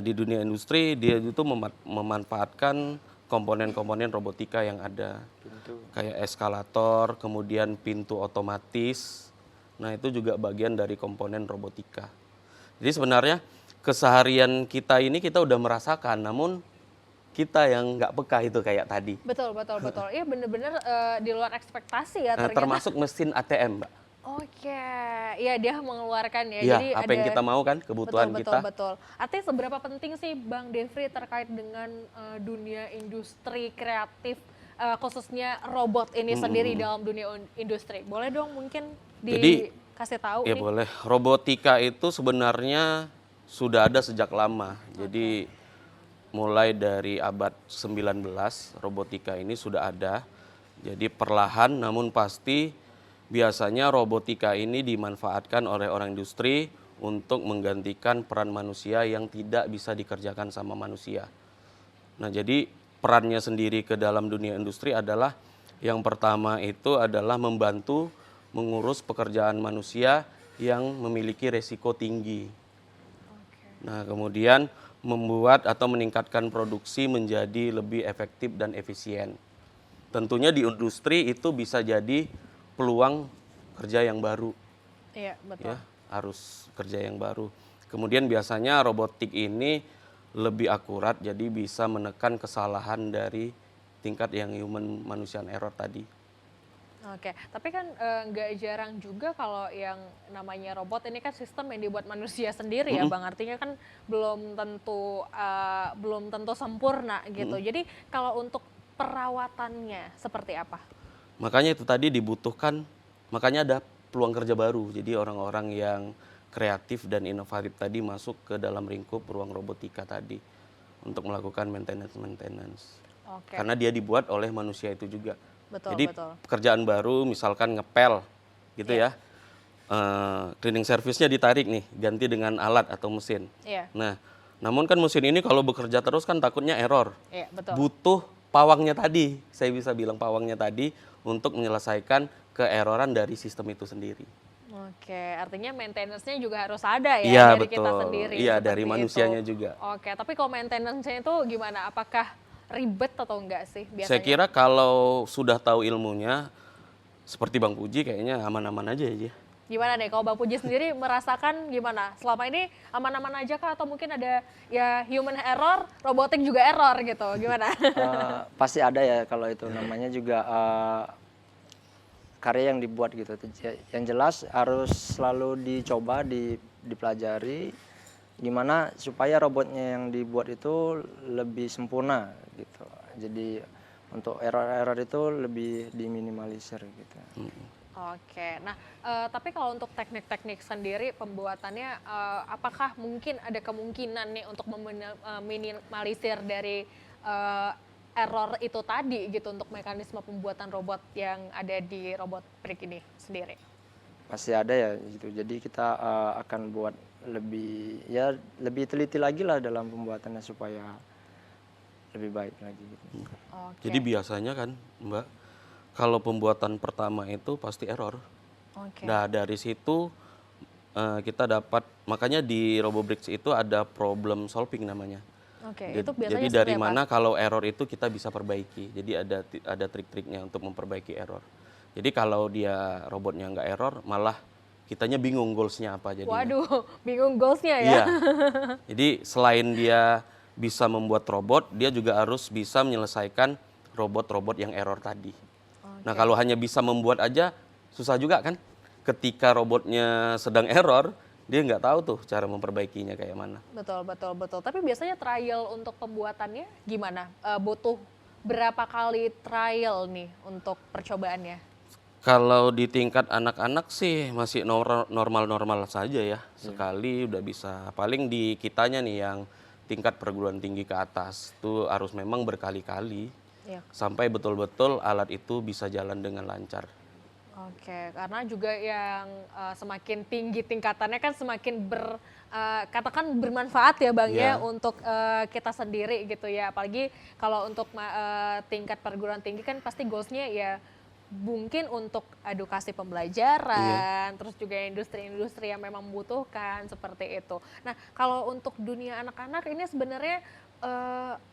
Speaker 2: di dunia industri dia itu memanfaatkan komponen-komponen robotika yang ada.
Speaker 3: Pintu.
Speaker 2: Kayak eskalator, kemudian pintu otomatis. Nah, itu juga bagian dari komponen robotika. Jadi sebenarnya keseharian kita ini kita udah merasakan, namun kita yang nggak peka itu kayak tadi.
Speaker 1: Betul, betul, betul. Iya bener-bener di luar ekspektasi ya
Speaker 2: Nah,
Speaker 1: ternyata.
Speaker 2: termasuk mesin ATM, Mbak.
Speaker 1: Oke, iya dia mengeluarkan ya.
Speaker 2: Iya,
Speaker 1: Jadi
Speaker 2: apa
Speaker 1: ada
Speaker 2: yang kita mau kan, kebutuhan
Speaker 1: betul,
Speaker 2: kita.
Speaker 1: betul. Artinya seberapa penting sih Bang Devri terkait dengan dunia industri kreatif, khususnya robot ini sendiri dalam dunia industri? Boleh dong mungkin
Speaker 2: Jadi,
Speaker 1: dikasih tahu
Speaker 2: Ya
Speaker 1: nih?
Speaker 2: boleh. Robotika itu sebenarnya sudah ada sejak lama. Jadi mulai dari abad 19 robotika ini sudah ada. Jadi perlahan namun pasti biasanya robotika ini dimanfaatkan oleh orang industri untuk menggantikan peran manusia yang tidak bisa dikerjakan sama manusia. Nah, jadi perannya sendiri ke dalam dunia industri adalah yang pertama itu adalah membantu mengurus pekerjaan manusia yang memiliki resiko tinggi. Nah, kemudian membuat atau meningkatkan produksi menjadi lebih efektif dan efisien. Tentunya di industri itu bisa jadi peluang kerja yang baru,
Speaker 1: Iya, betul.
Speaker 2: ya, harus kerja yang baru. Kemudian biasanya robotik ini lebih akurat, jadi bisa menekan kesalahan dari tingkat yang human manusian error tadi.
Speaker 1: Oke, tapi kan nggak jarang juga kalau yang namanya robot ini kan sistem yang dibuat manusia sendiri ya Bang. Artinya kan belum tentu sempurna gitu. Jadi kalau untuk perawatannya seperti apa?
Speaker 2: Makanya itu tadi dibutuhkan, makanya ada peluang kerja baru. Jadi orang-orang yang kreatif dan inovatif tadi masuk ke dalam lingkup ruang robotika tadi untuk melakukan maintenance.
Speaker 1: Oke,
Speaker 2: Karena dia dibuat oleh manusia itu juga.
Speaker 1: betul,
Speaker 2: Jadi
Speaker 1: betul.
Speaker 2: pekerjaan baru misalkan ngepel gitu ya. Cleaning service-nya ditarik nih, ganti dengan alat atau mesin.
Speaker 1: Iya,
Speaker 2: Nah, namun kan mesin ini kalau bekerja terus kan takutnya error.
Speaker 1: iya betul.
Speaker 2: Butuh pawangnya tadi, saya bisa bilang pawangnya tadi untuk menyelesaikan keeroran dari sistem itu sendiri.
Speaker 1: Oke, artinya maintenance-nya juga harus ada ya
Speaker 2: Iya,
Speaker 1: dari kita
Speaker 2: betul.
Speaker 1: sendiri.
Speaker 2: Iya,
Speaker 1: seperti
Speaker 2: dari manusianya
Speaker 1: itu.
Speaker 2: juga.
Speaker 1: Oke, tapi kalau maintenance-nya itu gimana? Apakah ribet atau enggak sih biasanya?
Speaker 2: Saya kira kalau sudah tahu ilmunya, seperti Bang Puji kayaknya aman-aman aja ya.
Speaker 1: Gimana nih kalau Bang Puji sendiri merasakan gimana? Selama ini aman-aman aja kah atau mungkin ada ya human error, robotik juga error gitu? Gimana?
Speaker 3: Pasti ada ya kalau itu namanya juga karya yang dibuat gitu. Yang jelas harus selalu dicoba, dipelajari gimana supaya robotnya yang dibuat itu lebih sempurna gitu. Jadi untuk error-error itu lebih diminimalisir gitu.
Speaker 1: Oke, nah tapi kalau untuk teknik-teknik sendiri pembuatannya, apakah mungkin ada kemungkinan nih untuk meminimalisir dari error itu tadi gitu untuk mekanisme pembuatan robot yang ada di robot Brick ini sendiri?
Speaker 3: Pasti ada ya gitu. Jadi kita akan buat lebih teliti lagi lah dalam pembuatannya supaya lebih baik lagi gitu.
Speaker 1: Oke.
Speaker 2: Jadi biasanya kan Mbak, kalau pembuatan pertama itu pasti error.
Speaker 1: Oke.
Speaker 2: Nah dari situ kita dapat, makanya di RoboBricks itu ada problem solving namanya.
Speaker 1: Oke, itu biasanya
Speaker 2: Jadi
Speaker 1: seperti
Speaker 2: dari
Speaker 1: apa?
Speaker 2: mana kalau error itu kita bisa perbaiki. Jadi ada trik-triknya untuk memperbaiki error. Jadi kalau dia robotnya nggak error, malah kitanya bingung goals-nya apa jadinya.
Speaker 1: Waduh, bingung goals-nya ya?
Speaker 2: Iya. Jadi selain dia bisa membuat robot, dia juga harus bisa menyelesaikan robot-robot yang error tadi. Nah kalau hanya bisa membuat aja, susah juga kan. Ketika robotnya sedang error, dia nggak tahu tuh cara memperbaikinya kayak mana.
Speaker 1: Betul, betul, betul. Tapi biasanya trial untuk pembuatannya gimana? Butuh berapa kali trial nih untuk percobaannya?
Speaker 2: Kalau di tingkat anak-anak sih masih normal-normal saja ya. Sekali udah bisa. Paling di kitanya nih yang tingkat perguruan tinggi ke atas tuh harus memang berkali-kali
Speaker 1: Iya.
Speaker 2: sampai betul-betul alat itu bisa jalan dengan lancar.
Speaker 1: Oke, karena juga yang semakin tinggi tingkatannya kan semakin katakan bermanfaat ya Bang ya
Speaker 2: Iya.
Speaker 1: untuk kita sendiri gitu ya. Apalagi kalau untuk tingkat perguruan tinggi kan pasti goals-nya ya mungkin untuk edukasi pembelajaran, terus juga industri-industri yang memang membutuhkan seperti itu. Nah, kalau untuk dunia anak-anak ini sebenarnya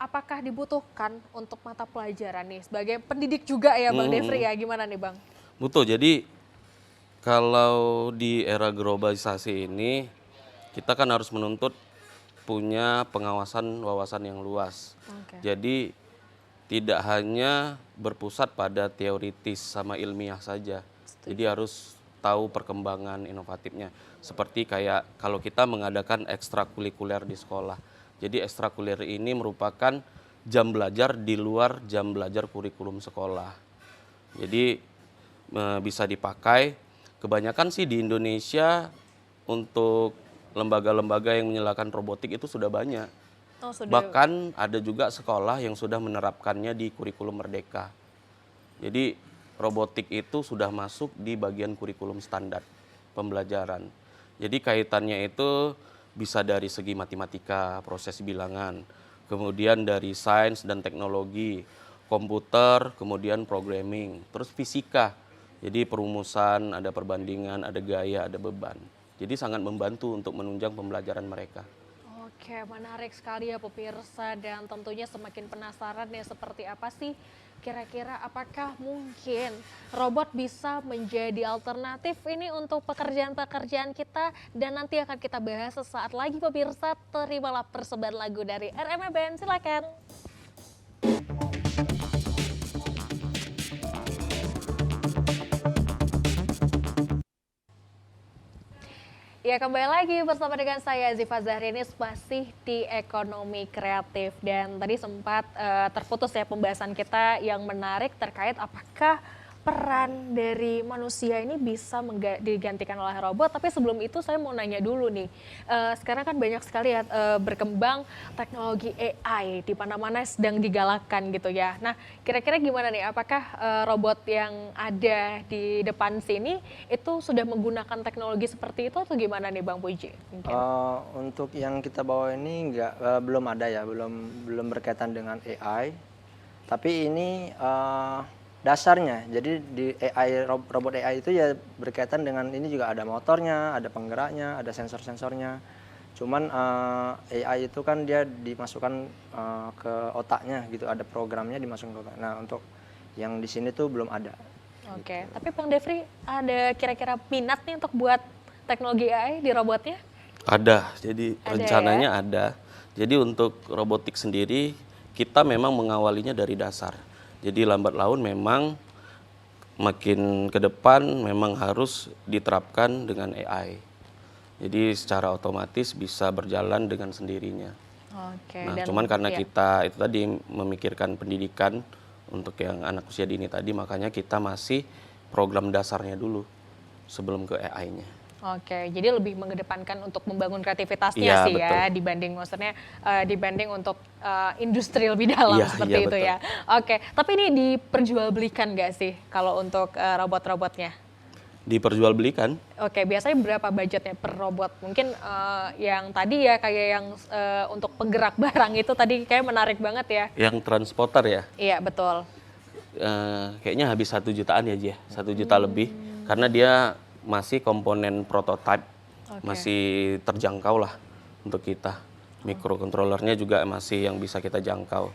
Speaker 1: apakah dibutuhkan untuk mata pelajaran nih sebagai pendidik juga ya Bang Devri ya, gimana nih Bang?
Speaker 2: Betul, jadi kalau di era globalisasi ini kita kan harus menuntut punya pengawasan wawasan yang luas.
Speaker 1: Oke.
Speaker 2: Jadi tidak hanya berpusat pada teoritis sama ilmiah saja. Jadi harus tahu perkembangan inovatifnya. Seperti kayak kalau kita mengadakan ekstrakurikuler di sekolah. Jadi ekstrakurikuler ini merupakan jam belajar di luar jam belajar kurikulum sekolah. Jadi bisa dipakai. Kebanyakan sih di Indonesia untuk lembaga-lembaga yang menyalakan robotik itu sudah banyak.
Speaker 1: Oh, sudah.
Speaker 2: Bahkan ada juga sekolah yang sudah menerapkannya di kurikulum merdeka. Jadi robotik itu sudah masuk di bagian kurikulum standar pembelajaran. Jadi kaitannya itu bisa dari segi matematika, proses bilangan, kemudian dari sains dan teknologi, komputer, kemudian programming, terus fisika. Jadi perumusan, ada perbandingan, ada gaya, ada beban. Jadi sangat membantu untuk menunjang pembelajaran mereka.
Speaker 1: Oke, menarik sekali ya pemirsa dan tentunya semakin penasaran ya seperti apa sih kira-kira apakah mungkin robot bisa menjadi alternatif ini untuk pekerjaan-pekerjaan kita dan nanti akan kita bahas sesaat lagi pemirsa. Terimalah persembahan lagu dari RME Band, silakan. Ya, kembali lagi bersama dengan saya Ziva Zahrinis masih di Ekonomi Kreatif dan tadi sempat terputus ya pembahasan kita yang menarik terkait apakah peran dari manusia ini bisa digantikan oleh robot. Tapi sebelum itu saya mau nanya dulu nih, sekarang kan banyak sekali ya berkembang teknologi AI di mana-mana sedang digalakkan gitu ya. Nah, kira-kira gimana nih? Apakah robot yang ada di depan sini itu sudah menggunakan teknologi seperti itu atau gimana nih Bang Puji?
Speaker 3: Untuk yang kita bawa ini belum ada ya, belum berkaitan dengan AI. Tapi ini dasarnya. Jadi di robot AI itu ya berkaitan dengan ini juga ada motornya, ada penggeraknya, ada sensor-sensornya. Cuman AI itu kan dia dimasukkan ke otaknya gitu, ada programnya dimasukkan ke otak. Nah, untuk yang di sini tuh belum ada.
Speaker 1: Oke, tapi Bang Devri ada kira-kira minat nih untuk buat teknologi AI di robotnya?
Speaker 2: Ada, jadi
Speaker 1: Ada
Speaker 2: rencananya ada. Jadi untuk robotik sendiri kita memang mengawalinya dari dasar. Jadi lambat laun memang makin ke depan memang harus diterapkan dengan AI. Jadi secara otomatis bisa berjalan dengan sendirinya.
Speaker 1: Oke.
Speaker 2: Nah,
Speaker 1: Dan
Speaker 2: cuman karena
Speaker 1: ya.
Speaker 2: kita itu tadi memikirkan pendidikan untuk yang anak usia dini tadi, makanya kita masih program dasarnya dulu sebelum ke AI-nya.
Speaker 1: Oke, jadi lebih mengedepankan untuk membangun kreativitasnya
Speaker 2: Iya,
Speaker 1: sih
Speaker 2: betul.
Speaker 1: ya, dibanding maksudnya dibanding untuk industri lebih dalam
Speaker 2: Iya,
Speaker 1: seperti
Speaker 2: iya,
Speaker 1: itu
Speaker 2: betul.
Speaker 1: ya. Oke, tapi ini diperjualbelikan nggak sih kalau untuk robot-robotnya?
Speaker 2: Diperjualbelikan.
Speaker 1: Oke, biasanya berapa budgetnya per robot? Mungkin yang tadi ya kayak yang untuk penggerak barang itu tadi kayak menarik banget ya.
Speaker 2: Yang transporter ya,
Speaker 1: Iya, betul.
Speaker 2: kayaknya habis 1 jutaan ya Ji, 1 juta lebih. Karena dia masih komponen prototype,
Speaker 1: Oke.
Speaker 2: masih terjangkau lah untuk kita. Microcontrollernya juga masih yang bisa kita jangkau.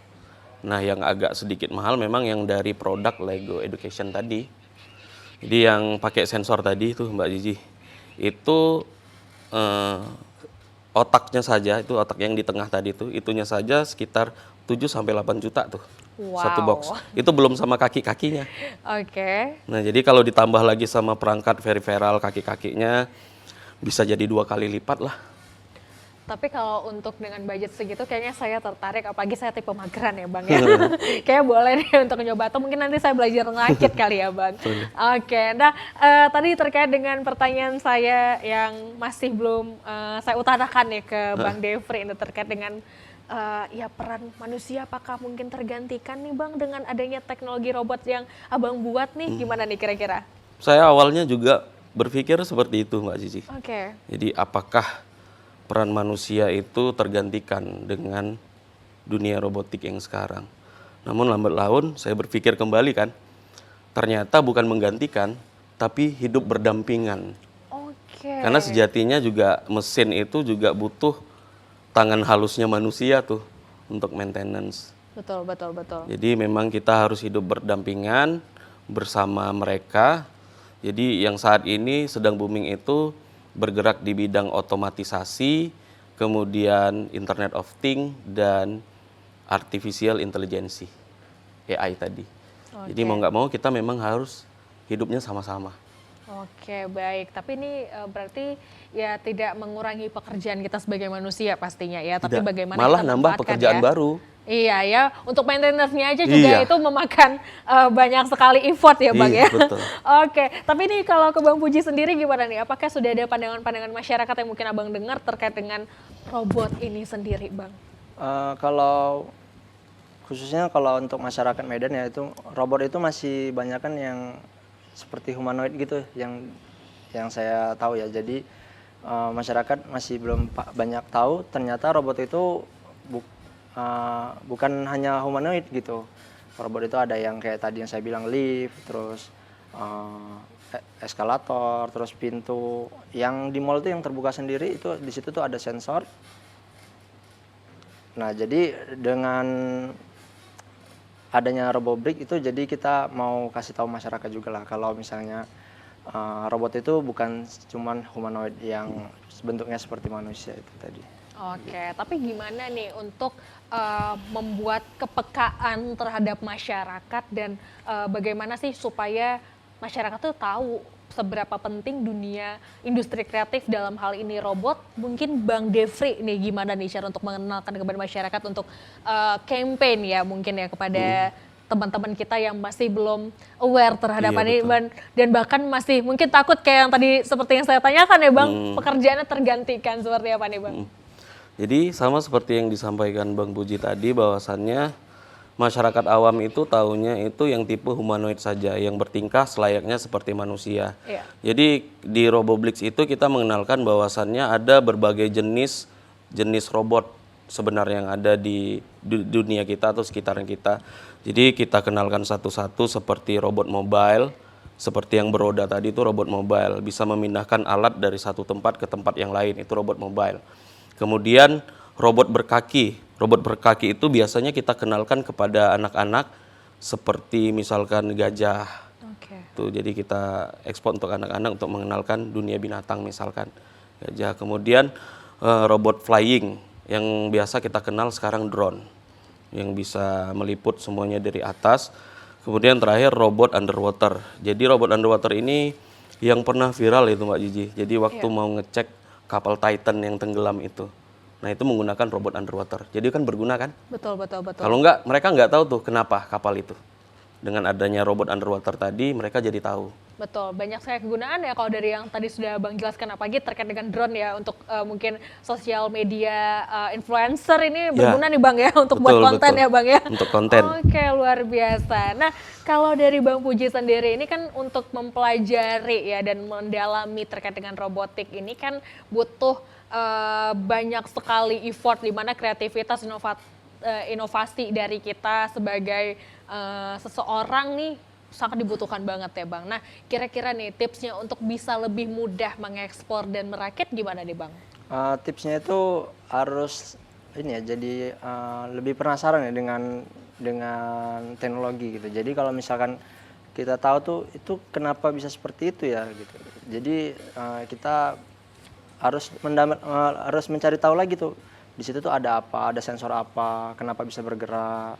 Speaker 2: Nah, yang agak sedikit mahal memang yang dari produk Lego Education tadi. Jadi yang pakai sensor tadi itu Mbak Jiji, itu otaknya saja, itu otak yang di tengah tadi itu, itunya saja sekitar 7 sampai 8 juta tuh. Satu box.
Speaker 1: Wow.
Speaker 2: Itu belum sama kaki-kakinya.
Speaker 1: Oke.
Speaker 2: Nah, jadi kalau ditambah lagi sama perangkat peripheral kaki-kakinya bisa jadi 2 kali lipat lah.
Speaker 1: Tapi kalau untuk dengan budget segitu kayaknya saya tertarik, apalagi saya tipe mageran ya Bang ya. Kayaknya boleh deh untuk nyoba, atau mungkin nanti saya belajar ngerakit kali ya Bang. Oke, nah tadi terkait dengan pertanyaan saya yang masih belum saya utarakan nih ke Bang Devri, ini terkait dengan ya peran manusia apakah mungkin tergantikan nih Bang dengan adanya teknologi robot yang Abang buat nih, gimana nih kira-kira?
Speaker 2: Saya awalnya juga berpikir seperti itu Mbak Cici.
Speaker 1: Oke.
Speaker 2: Jadi apakah peran manusia itu tergantikan dengan dunia robotik yang sekarang. Namun lambat laun saya berpikir kembali kan, ternyata bukan menggantikan, tapi hidup berdampingan.
Speaker 1: Oke.
Speaker 2: Karena sejatinya juga mesin itu juga butuh tangan halusnya manusia tuh untuk maintenance.
Speaker 1: Betul, betul, betul.
Speaker 2: Jadi memang kita harus hidup berdampingan bersama mereka. Jadi yang saat ini sedang booming itu bergerak di bidang otomatisasi, kemudian Internet of Things, dan Artificial Intelligence, AI tadi. Jadi mau nggak mau kita memang harus hidupnya sama-sama.
Speaker 1: Oke, baik. Tapi ini berarti ya tidak mengurangi pekerjaan kita sebagai manusia pastinya ya, tapi
Speaker 2: Tidak,
Speaker 1: bagaimana
Speaker 2: malah
Speaker 1: kita
Speaker 2: nambah
Speaker 1: memanfaatkan
Speaker 2: pekerjaan
Speaker 1: ya.
Speaker 2: baru.
Speaker 1: Iya ya, untuk maintenance-nya aja juga
Speaker 2: Iya.
Speaker 1: itu memakan banyak sekali effort ya Bang
Speaker 2: Iya,
Speaker 1: ya.
Speaker 2: betul.
Speaker 1: Oke, tapi ini kalau ke Bang Puji sendiri gimana nih? Apakah sudah ada pandangan-pandangan masyarakat yang mungkin Abang dengar terkait dengan robot ini sendiri Bang?
Speaker 3: Kalau khususnya kalau untuk masyarakat Medan ya, itu robot itu masih banyak kan yang seperti humanoid gitu yang saya tahu ya. Jadi masyarakat masih belum banyak tahu ternyata robot itu bukan hanya humanoid gitu. Robot itu ada yang kayak tadi yang saya bilang lift, terus eskalator, terus pintu. Yang di mall itu yang terbuka sendiri itu di situ tuh ada sensor. Nah, jadi dengan adanya Robobrick itu jadi kita mau kasih tahu masyarakat juga lah kalau misalnya robot itu bukan cuman humanoid yang bentuknya seperti manusia itu tadi.
Speaker 1: Oke, tapi gimana nih untuk membuat kepekaan terhadap masyarakat dan bagaimana sih supaya masyarakat tuh tahu seberapa penting dunia industri kreatif dalam hal ini robot? Mungkin Bang Devri nih gimana nih cara untuk mengenalkan kepada masyarakat untuk campaign ya mungkin ya kepada teman-teman kita yang masih belum aware terhadap
Speaker 2: Iya,
Speaker 1: ini
Speaker 2: betul.
Speaker 1: dan bahkan masih mungkin takut kayak yang tadi seperti yang saya tanyakan ya Bang, pekerjaannya tergantikan seperti apa nih Bang?
Speaker 2: Jadi sama seperti yang disampaikan Bang Puji tadi, bahwasannya masyarakat awam itu taunya itu yang tipe humanoid saja, yang bertingkah selayaknya seperti manusia.
Speaker 1: Iya.
Speaker 2: Jadi di Roboblix itu kita mengenalkan bahwasannya ada berbagai jenis robot sebenarnya yang ada di dunia kita atau sekitaran kita. Jadi kita kenalkan satu-satu seperti robot mobile, seperti yang beroda tadi itu robot mobile, bisa memindahkan alat dari satu tempat ke tempat yang lain, itu robot mobile. Kemudian robot berkaki. Robot berkaki itu biasanya kita kenalkan kepada anak-anak seperti misalkan gajah.
Speaker 1: Oke.
Speaker 2: Tuh, jadi kita ekspor untuk anak-anak untuk mengenalkan dunia binatang misalkan gajah. Kemudian robot flying yang biasa kita kenal sekarang drone yang bisa meliput semuanya dari atas. Kemudian terakhir robot underwater. Jadi robot underwater ini yang pernah viral itu Mbak Jiji. Jadi waktu mau ngecek kapal Titan yang tenggelam itu. Nah itu menggunakan robot underwater. Jadi kan berguna kan?
Speaker 1: Betul, betul, betul.
Speaker 2: Kalau enggak, mereka nggak tahu tuh kenapa kapal itu. Dengan adanya robot underwater tadi, mereka jadi tahu.
Speaker 1: Betul, banyak sekali kegunaan ya kalau dari yang tadi sudah Bang jelaskan, apalagi terkait dengan drone ya untuk mungkin sosial media influencer ini berguna nih Bang ya untuk buat konten ya Bang ya.
Speaker 2: Untuk konten.
Speaker 1: Oke, luar biasa. Nah, kalau dari Bang Puji sendiri ini kan untuk mempelajari ya dan mendalami terkait dengan robotik ini kan butuh banyak sekali effort di mana kreativitas inovasi dari kita sebagai seseorang nih sangat dibutuhkan banget ya Bang. Nah, kira-kira nih tipsnya untuk bisa lebih mudah mengekspor dan merakit gimana nih Bang?
Speaker 3: Tipsnya itu harus ini ya, jadi lebih penasaran ya dengan teknologi gitu. Jadi kalau misalkan kita tahu tuh itu kenapa bisa seperti itu ya gitu. Jadi kita harus mencari tahu lagi tuh di situ tuh ada apa, ada sensor apa, kenapa bisa bergerak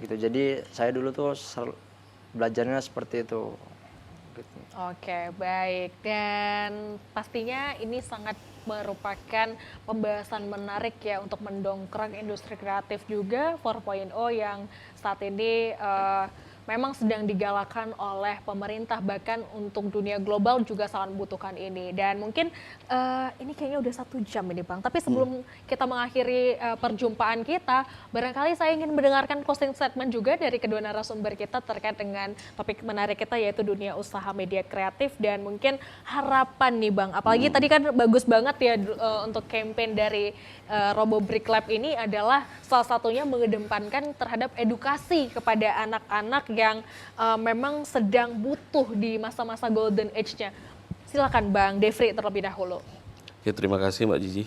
Speaker 3: gitu. Jadi saya dulu tuh belajarnya seperti itu. Gitu.
Speaker 1: Oke, baik. Dan pastinya ini sangat merupakan pembahasan menarik ya untuk mendongkrak industri kreatif juga 4.0 yang saat ini memang sedang digalakan oleh pemerintah, bahkan untuk dunia global juga sangat membutuhkan ini. Dan mungkin ini kayaknya udah 1 jam ini Bang, tapi sebelum kita mengakhiri perjumpaan kita, barangkali saya ingin mendengarkan closing statement juga dari kedua narasumber kita terkait dengan topik menarik kita yaitu dunia usaha media kreatif dan mungkin harapan nih Bang. Apalagi tadi kan bagus banget ya untuk campaign dari Robobrick Lab ini adalah salah satunya mengedepankan terhadap edukasi kepada anak-anak yang memang sedang butuh di masa-masa golden age-nya. Silakan Bang Devri terlebih dahulu.
Speaker 2: Oke, terima kasih Mbak Gigi.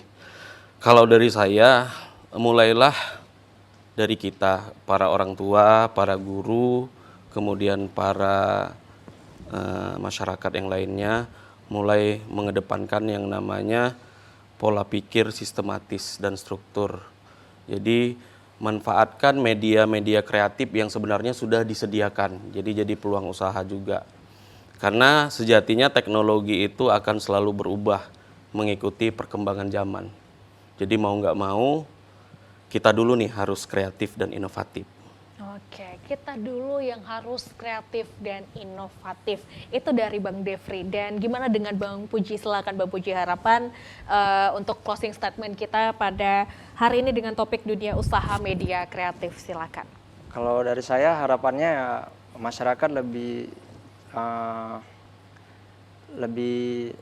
Speaker 2: Kalau dari saya, mulailah dari kita, para orang tua, para guru, kemudian para masyarakat yang lainnya, mulai mengedepankan yang namanya pola pikir sistematis dan struktur. Jadi manfaatkan media-media kreatif yang sebenarnya sudah disediakan. Jadi peluang usaha juga. Karena sejatinya teknologi itu akan selalu berubah mengikuti perkembangan zaman. Jadi mau nggak mau kita dulu nih harus kreatif dan inovatif.
Speaker 1: Oke, kita dulu yang harus kreatif dan inovatif. Itu dari Bang Devri. Dan gimana dengan Bang Puji? Silakan Bang Puji, harapan untuk closing statement kita pada hari ini dengan topik dunia usaha media kreatif. Silakan.
Speaker 3: Kalau dari saya harapannya ya, masyarakat lebih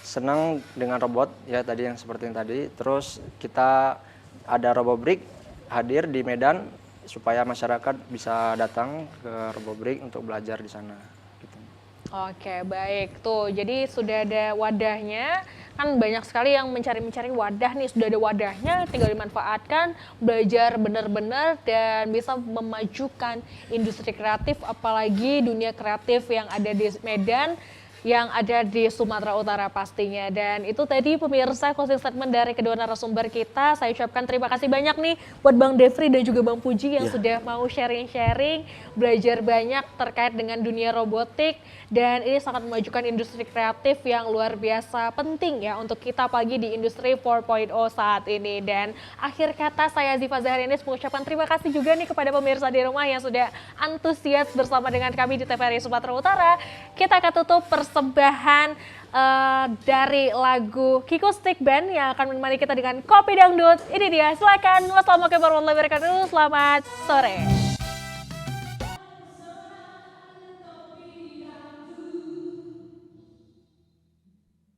Speaker 3: senang dengan robot ya tadi yang seperti yang tadi. Terus kita ada Robobrick hadir di Medan supaya masyarakat bisa datang ke Robobrick untuk belajar di sana. Gitu.
Speaker 1: Oke, baik. Tuh, jadi sudah ada wadahnya. Kan banyak sekali yang mencari wadah nih, sudah ada wadahnya, tinggal dimanfaatkan, belajar benar-benar dan bisa memajukan industri kreatif, apalagi dunia kreatif yang ada di Medan, yang ada di Sumatera Utara pastinya. Dan itu tadi pemirsa closing statement dari kedua narasumber kita. Saya ucapkan terima kasih banyak nih buat Bang Devri dan juga Bang Puji yang sudah mau sharing-sharing, belajar banyak terkait dengan dunia robotik. Dan ini sangat memajukan industri kreatif yang luar biasa penting ya untuk kita apalagi di industri 4.0 saat ini. Dan akhir kata saya Ziva Zaharinis mengucapkan terima kasih juga nih kepada pemirsa di rumah yang sudah antusias bersama dengan kami di TVRI Sumatera Utara. Kita akan tutup persembahan dari lagu Kiko Stick Band yang akan menemani kita dengan Kopi Dangdut. Ini dia, silakan. Wassalamualaikum warahmatullahi wabarakatuh. Selamat sore.